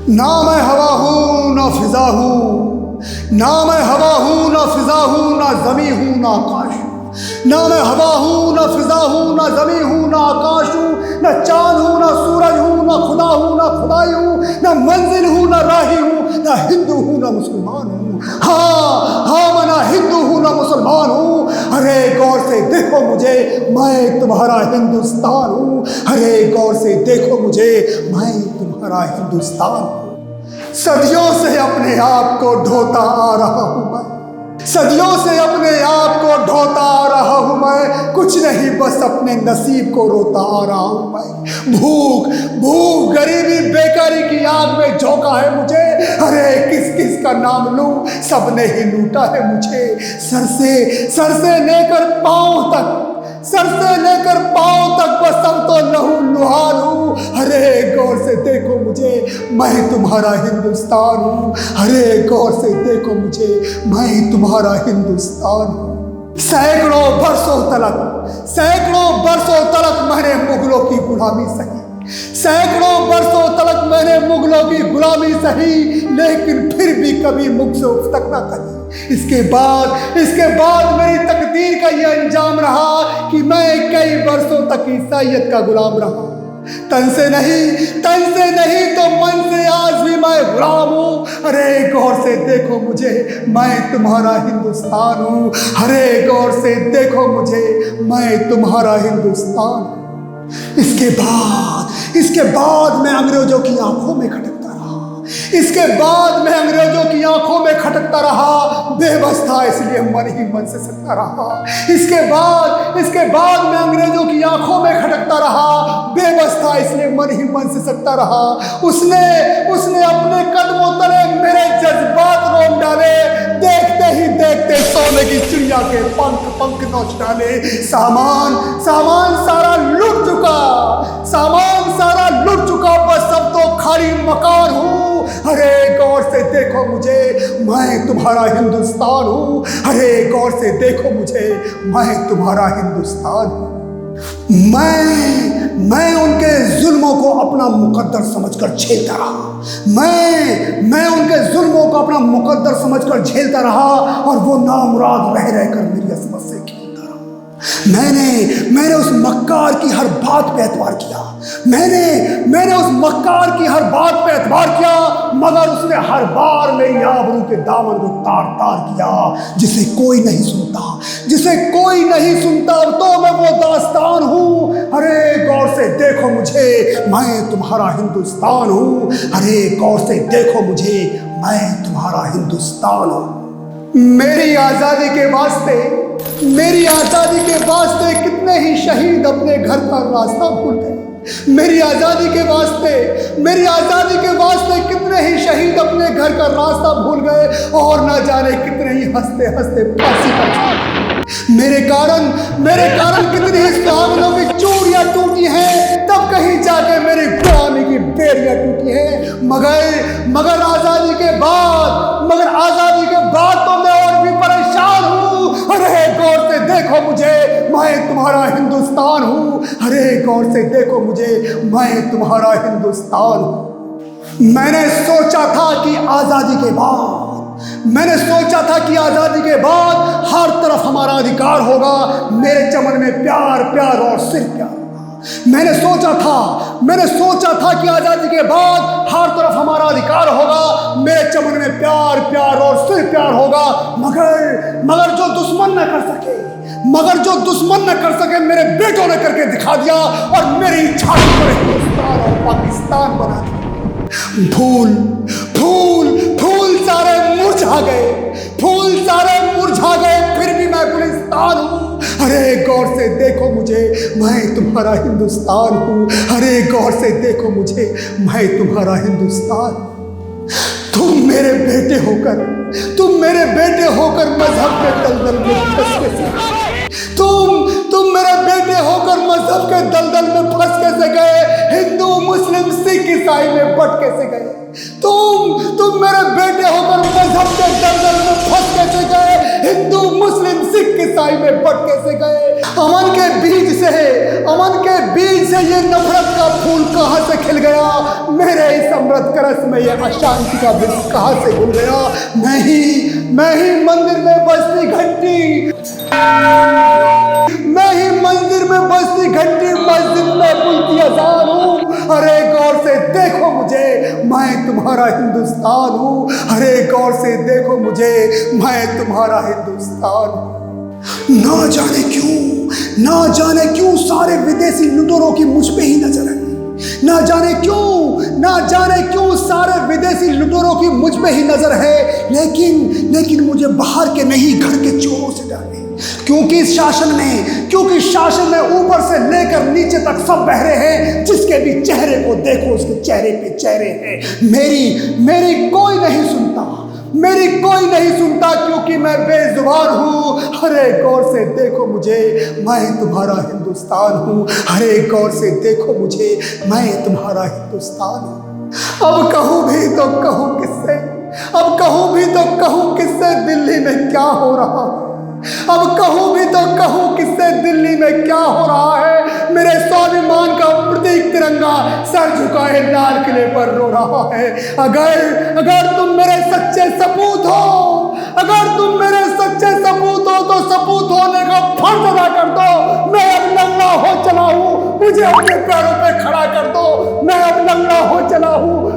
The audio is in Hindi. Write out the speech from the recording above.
ना मैं हवा हूँ ना फिजा हूँ, ना मैं हवा हूँ ना फिजा हूँ, ना जमी हूँ ना आकाश हूँ। ना मैं हवा हूँ ना फिजा हूँ, ना जमी हूँ ना आकाश हूँ, ना चांद हूँ ना सूरज हूँ, ना खुदा हूँ ना खुदाई हूँ, ना मंजिल हूँ ना राही हूँ, ना हिंदू हूँ ना मुसलमान हूँ। हाँ मैं ना हिंदू हूँ ना मुसलमान हूँ। अरे गौर से देखो मुझे, मैं तुम्हारा हिंदुस्तान हूँ। अरे गौर से देखो मुझे, मैं तुम्हारा हिंदुस्तान हूँ। सदियों से अपने आप को ढोता आ रहा हूँ मैं, सदियों से अपने आप को ढोता आ रहा हूँ मैं। कुछ नहीं बस अपने नसीब को रोता आ रहा हूँ मैं। भूख भूख गरीबी बेकारी की आग में झोंका है मुझे। अरे किस किस का नाम लूं, सबने ही लूटा है मुझे। सर से लेकर पांव तक, सर से लेकर पांव तक बस सब तो लहू लुहान हूँ। अरे गौर से देखो मुझे, मैं तुम्हारा हिंदुस्तान हूँ। अरे गौर से देखो मुझे, मैं तुम्हारा हिंदुस्तान हूँ। सैकड़ों बरसों तलक मैंने मुगलों की गुलामी सही, सैकड़ों बरसों तलक मैंने मुगलों की गुलामी सही, लेकिन फिर भी कभी मुख से उफ तक ना करी। इसके बाद मेरी तकदीर का यह अंजाम रहा कि मैं कई बरसों तक ईसाइयत का गुलाम रहा। तन से नहीं तो मन से आज भी मैं गुलाम हूँ। अरे गौर से देखो मुझे, मैं तुम्हारा हिंदुस्तान हूँ। अरे गौर से देखो मुझे, मैं तुम्हारा हिंदुस्तान हूँ। इसके बाद मैं अंग्रेजों की आंखों में खटकता रहा, इसके बाद मैं अंग्रेजों की आंखों में खटकता रहा। बेबस था इसलिए मन ही मन से सकता रहा। इसके बाद मैं अंग्रेजों की आंखों में खटकता रहा। बेबस था इसलिए मन ही मन से सकता रहा। उसने अपने कदमों तले मेरे जज्बात रोक डाले। देखते ही देखते सोने की चिड़िया के पंख नोच डाले। सामान सारा लुट चुका, बस सब तो खाली मकान हूँ। अरे गौर से देखो मुझे, मैं तुम्हारा हिंदुस्तान हूँ। अरे गौर से देखो मुझे, मैं तुम्हारा हिंदुस्तान हूँ। मैं उनके जुल्मों को अपना मुकद्दर समझकर झेलता रहा। मैं उनके जुल्मों को अपना मुकद्दर समझकर झेलता रहा, और वो नामुराद रह रहकर मेरी असमत से खेलता रहा। मैंने उस मक्कार की हर बात पे एतबार किया, मैंने उस मक्कार की हर बात पे एतबार किया, मगर उसने हर बार मेरी आबरू के दामन को तार किया। जिसे कोई नहीं सुनता तो मैं वो दास्तान हूँ। अरे गौर से देखो मुझे, मैं तुम्हारा हिंदुस्तान हूँ। अरे गौर से देखो मुझे, मैं तुम्हारा हिंदुस्तान हूँ। मेरी आज़ादी के वास्ते कितने ही शहीद अपने घर का रास्ता भूल गए। मेरी आज़ादी के वास्ते कितने ही शहीद अपने घर का रास्ता भूल गए, और ना जाने कितने ही हंसते हंसते फांसी पर चढ़े। मेरे कारण कितनी ही सुहागनों की चूड़ियां टूटी हैं, तब कहीं जाके मेरी गुलामी की बेड़ियां टूटी हैं। मगर आज़ादी के बाद तो मैं और भी परेशान हूँ। अरे गौर से देखो मुझे, मैं तुम्हारा हिंदुस्तान हूँ। अरे गौर से देखो मुझे, मैं तुम्हारा हिंदुस्तान हूँ। मैंने सोचा था कि आज़ादी के बाद हर तरफ हमारा अधिकार होगा। मेरे चमन में प्यार और सिर्फ प्यार होगा। मैंने सोचा था कि आज़ादी के बाद हर तरफ हमारा अधिकार होगा। मेरे चमन में प्यार और सिर्फ प्यार होगा। मगर जो दुश्मन न कर सके मेरे बेटों ने करके दिखा दिया, और मेरी छाती पर हिंदुस्तान और पाकिस्तान बना दिया। फूल सारे मुरझा गए, फिर भी मैं गुलिस्तान हूँ। अरे गौर से देखो मुझे, मैं तुम्हारा हिंदुस्तान हूँ। अरे गौर से देखो मुझे, मैं तुम्हारा हिंदुस्तान हूँ। तुम मेरे बेटे होकर मजहब के दलदल में फंस कैसे गए? तुम मेरे बेटे होकर मजहब के दलदल में फंस कैसे गए? हिंदू मुस्लिम सिख ईसाई में बट कैसे गए? तुम मेरे बेटे होकर मजहब के दलदल में फंस कैसे गए? हिंदू मुस्लिम सिख ईसाई में बट कैसे गए? अमन के बीज से ये नफरत का फूल कहाँ से खिल गया? मेरे इस अमृत करस में ये अशांति का बीज कहाँ से घुल गया? मैं ही मंदिर में बजती घंटी, मैं ही मंदिर में बजती घंटी, मस्जिद में बुलती अज़ान हूँ। अरे गौर से देखो मुझे, मैं तुम्हारा हिंदुस्तान हूँ। अरे गौर से देखो मुझे, मैं तुम्हारा हिंदुस्तान हूँ। ना जाने क्यों सारे विदेशी लुटेरों की मुझ पे ही नजर है। ना जाने क्यों सारे विदेशी लुटेरों की मुझ पे ही नजर है। लेकिन मुझे बाहर के नहीं, घर के चोरों से डर है। क्योंकि शासन में ऊपर से लेकर नीचे तक सब बहरे हैं। जिसके भी चेहरे को देखो उसके चेहरे पे चेहरे हैं। मेरी कोई नहीं सुनता क्योंकि मैं बेजुबान हूँ। अरे गौर से देखो मुझे, मैं तुम्हारा हिंदुस्तान हूँ। अरे गौर से देखो मुझे, मैं तुम्हारा हिंदुस्तान हूँ। अब कहूँ भी तो कहूँ किससे दिल्ली में क्या हो रहा है? अब कहूँ भी तो कहूँ किससे दिल्ली में क्या हो रहा है? मेरे स्वाभिमान का प्रतीक तिरंगा सर झुकाए लाल किले पर रो रहा है। अगर तुम मेरे सच्चे सपूत हो तो सपूत होने का फर्ज अदा कर दो। मैं अब नंगा हो चला हूँ, मुझे अपने पैरों पे खड़ा कर दो। मैं अब नंगा हो चला हूँ,